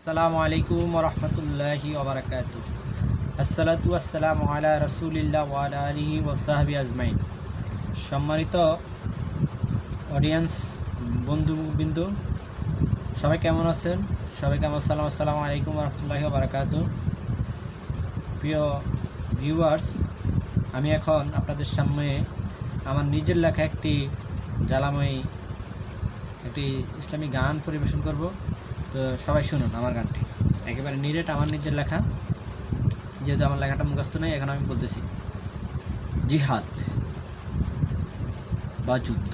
আসসালামু আলাইকুম ওয়া রাহমাতুল্লাহি ওয়া বারাকাতুহু। আসসালাতু ওয়াসসালামু আলা রাসূলিল্লাহ ওয়া আলা আলিহি ওয়া সাহবিহি আজমাইন। সম্মানিত অডিয়েন্স, বন্ধুবৃন্দ, সবাই কেমন আছেন? সবাইকে আমার সালাম। আসসালামু আলাইকুম ওয়া রাহমাতুল্লাহি ওয়া বারাকাতুহু। প্রিয় ভিউয়ার্স, আমি এখন আপনাদের সামনে আমার নিজের লেখা একটি জ্বালাময়ী একটি ইসলামী গান পরিবেশন করব। তো সবাই শুনুন আমার গানটি, একেবারে নিরেট আমার নিজের লেখা। যেহেতু আমার লেখাটা মুখস্থ নেই, এখন আমি বলতেছি। জিহাদ বা যুদ্ধ।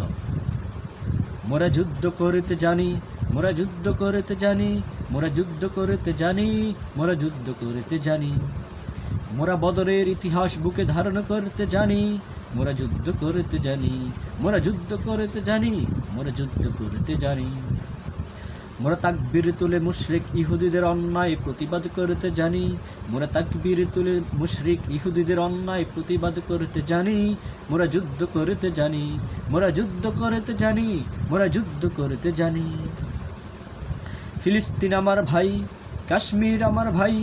মোরা যুদ্ধ করিতে জানি, মোরা যুদ্ধ করিতে জানি, মোরা যুদ্ধ করিতে জানি, মোরা যুদ্ধ করিতে জানি। মোরা বদরের ইতিহাস বুকে ধারণ করতে জানি, মোরা যুদ্ধ করতে জানি, মোরা যুদ্ধ করতে জানি, মোরা যুদ্ধ করতে জানি। মোরা তাকবীর তুলে মুশরিক ইহুদিদের অন্যায় প্রতিবাদ করতে জানি, মোরা তাকবীর তুলে মুশরিক ইহুদিদের অন্যায় প্রতিবাদ করতে জানি। মোরা যুদ্ধ করতে জানি, মোরা যুদ্ধ করতে জানি, মোরা যুদ্ধ করতে জানি। ফিলিস্তিন আমার ভাই, কাশ্মীর আমার ভাই,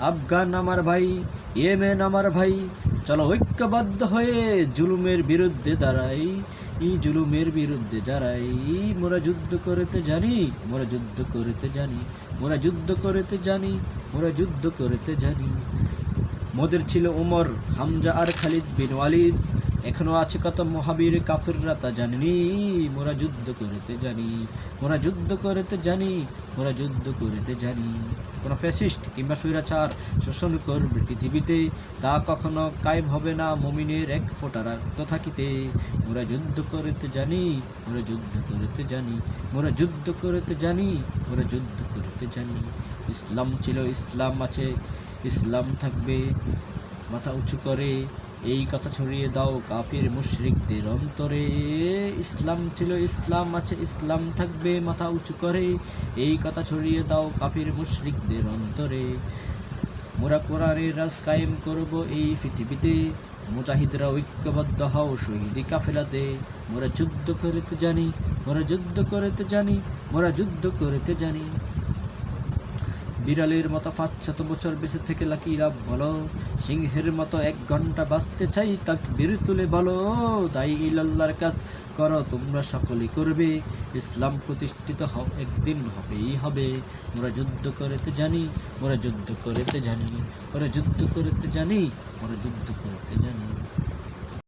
আফগান আমার ভাই, ইয়েমেন আমার ভাই। চলো ঐক্যবদ্ধ হয়ে জুলুমের বিরুদ্ধে দাঁড়াই, জুলুমের বিরুদ্ধে দাঁড়াই। মোরা যুদ্ধ করতে জানি, মোরা যুদ্ধ করতে জানি, মোরা যুদ্ধ করতে জানি, মোরা যুদ্ধ করতে জানি। মোদের ছিল উমর, হামজা আর খালিদ বিন ওয়ালিদ, এখনো আছে কত মহাবীর কাফিররা তা জানেনি। মোরা যুদ্ধ করতে জানি, মোরা যুদ্ধ করতে জানি, মোরা যুদ্ধ করতে জানি। কোনো ফ্যাসিস্ট কিংবা স্বৈরাচার শোষণ করবে পৃথিবীতে, তা কখনো কায়েম হবে না মুমিনের এক ফোঁটা রক্ত থাকিতে। মোরা যুদ্ধ করতে জানি, মোরা যুদ্ধ করতে জানি, মোরা যুদ্ধ করতে জানি, মোরা যুদ্ধ করতে জানি। ইসলাম ছিল, ইসলাম আছে, ইসলাম থাকবে, মাথা উঁচু করে এই কথা ছড়িয়ে দাও কাফির মুশরিকদের অন্তরে। ইসলাম ছিল, ইসলাম আছে, ইসলাম থাকবে, মাথা উঁচু করে এই কথা ছড়িয়ে দাও কাফির মুশরিকদের অন্তরে। মোরা কোরআনের রাজ কায়েম করব এই পৃথিবীতে, মুজাহিদরা ঐক্যবদ্ধ হও শহীদি কাফেলাতে। মোরা যুদ্ধ করতে জানি, মোরা যুদ্ধ করতে জানি, মোরা যুদ্ধ করতে জানি। বিড়ালের মতো ৫০০ বছর বেঁচে থেকে লাকি লাভ বলো, সিংহের মতো ১ ঘন্টা বাঁচতে চাই তাকবীর তুলে বলো। দাই ইলাল্লাহর কাজ করো তোমরা সকলেই করবে, ইসলাম প্রতিষ্ঠিত একদিন হবেই হবে। মোরা যুদ্ধ করতে জানি, মোরা যুদ্ধ করতে জানি, মোরা যুদ্ধ করতে জানি, মোরা যুদ্ধ করতে জানি।